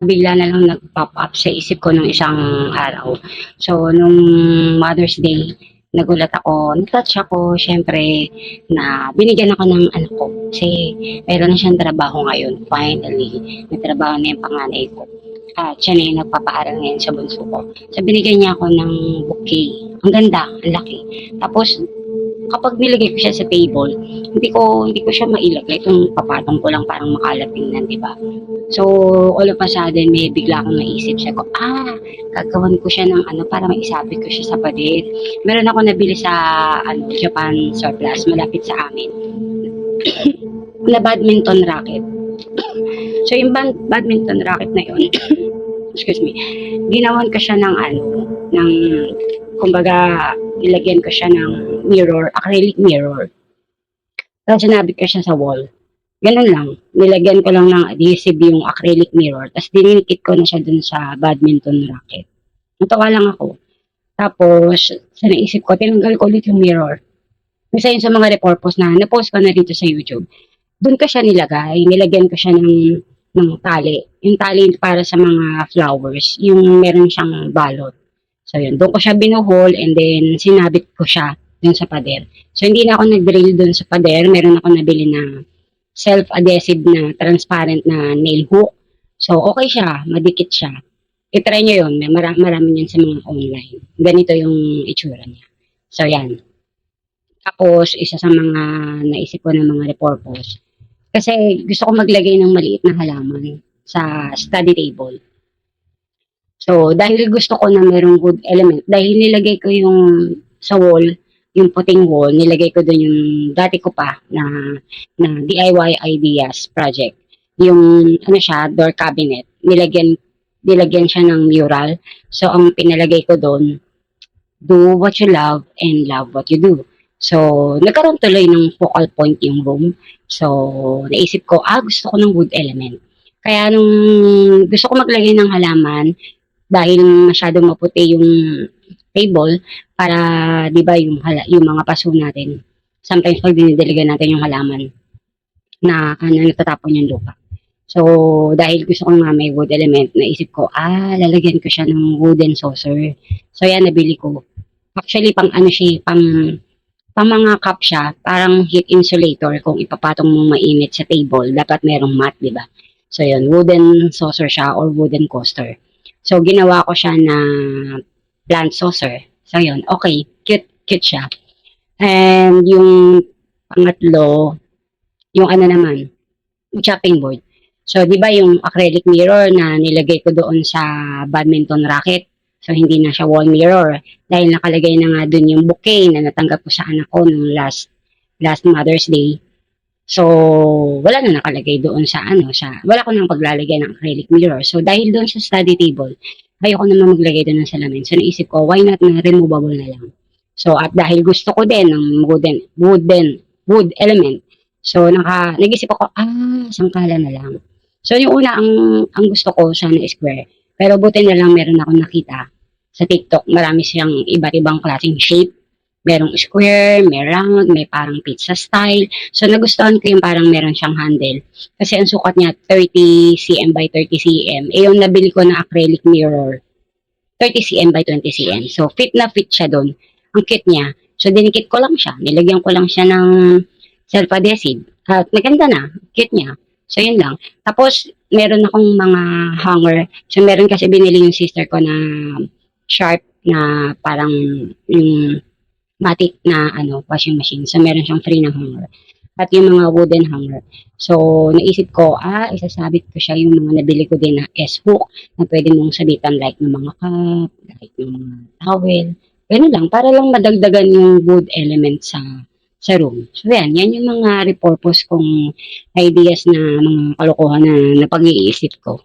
bigla na lang nag-pop up sa isip ko nung isang araw. So, nung Mother's Day, nagulat ako, na-touch ako, syempre, na binigyan ako ng anak ko. Kasi, meron na siyang trabaho ngayon, finally. May trabaho na yung panganay ko. At siya na yung nagpapaaral ngayon sa bunso ko. So, binigyan niya ako ng bouquet. Ang ganda, ang laki. Tapos, kapag nilagay ko siya sa table, hindi ko siya mailagay kung papatong ko lang parang makalat tingnan, di ba? So, all of a sudden, may bigla akong naisip. Siya ko, gagawan ko siya ng ano, para maisabit ko siya sa pader. Meron ako nabili sa Japan surplus, malapit sa amin, na badminton racket. So, yung badminton racket na yun, excuse me, ginawan ko siya ng kumbaga, ilagyan ko siya ng mirror, acrylic mirror. Tapos sinabit ko siya sa wall. Ganun lang. Nilagyan ko lang ng adhesive yung acrylic mirror. Tapos dininikit ko na siya dun sa badminton racket. Natawa lang ako. Tapos, sa naisip ko, tinanggal ko ulit yung mirror. Isa yun sa mga repurpose na napost ko na dito sa YouTube. Doon ko siya nilagay. Nilagyan ko siya ng tali. Yung tali para sa mga flowers. Yung meron siyang balot. So yun, doon ko siya binuhol and then sinabit ko siya dun sa pader. So hindi na ako nag-drill dun sa pader. Meron ako nabili na self-adhesive na transparent na nail hook. So okay siya, madikit siya. I-try nyo yun, may marami yun sa mga online. Ganito yung itsura niya. So yan. Tapos isa sa mga naisip ko ng mga repurpose. Kasi gusto ko maglagay ng maliit na halaman sa study table. So, dahil gusto ko na merong wood element, dahil nilagay ko yung sa wall, yung puting wall, nilagay ko doon yung dati ko pa na DIY ideas project. Yung ano siya, door cabinet, nilagyan siya ng mural. So, ang pinalagay ko doon, do what you love and love what you do. So, nagkaroon tuloy ng focal point yung room. So, naisip ko, gusto ko ng wood element. Kaya nung gusto ko maglagay ng halaman, dahil masyadong maputi yung table para 'di ba yung mga paso natin. Sometimes pag dinidiligan natin yung halaman na natatapon yung lupa. So, dahil gusto ko nga may wood element, naisip ko, lalagyan ko siya ng wooden saucer. So, yan, nabili ko. Actually, pang ano siya, pang mga cup siya, parang heat insulator kung ipapatong mo mainit sa table, dapat merong mat, di ba? So, yun, wooden saucer siya or wooden coaster. So, ginawa ko siya na plant saucer. So, yun. Okay. Cute siya. And yung pangatlo, yung ano naman, chopping board. So, di ba yung acrylic mirror na nilagay ko doon sa badminton racket? So, hindi na siya wall mirror. Dahil nakalagay na nga doon yung bouquet na natanggap ko sa anak ko nung last Mother's Day. So, wala na nakalagay doon wala ko nang paglalagay ng acrylic mirror. So, dahil doon sa study table, ayoko naman maglagay doon ng salamin. So, naisip ko, why not na removable na lang? So, at dahil gusto ko din ng wood element, so, nag-isip ako, sangkala na lang. So, yung una, ang gusto ko, sana square. Pero buti na lang meron akong nakita sa TikTok, marami siyang iba't ibang klaseng shape. Merong square, may round, may parang pizza style. So, nagustuhan ko yung parang meron siyang handle. Kasi ang sukat niya, 30 cm by 30 cm. Yung nabili ko na acrylic mirror, 30 cm by 20 cm. So, fit na fit siya doon. Ang kit niya. So, dinikit ko lang siya. Nilagyan ko lang siya ng self-adhesive. At maganda na, kit niya. So, yun lang. Tapos, meron akong mga hanger. So, meron kasi binili yung sister ko na sharp na parang matic na washing machine. So, meron siyang free na hanger. At yung mga wooden hanger. So, naisip ko, isasabit ko siya yung mga nabili ko din na S-hook na pwede mong sabitan like ng mga cup, like ng mga towel. Ganun lang, para lang madagdagan yung wood element sa room. So, yan yung mga repurpose kong ideas na mga kalokohan na napag-iisip ko.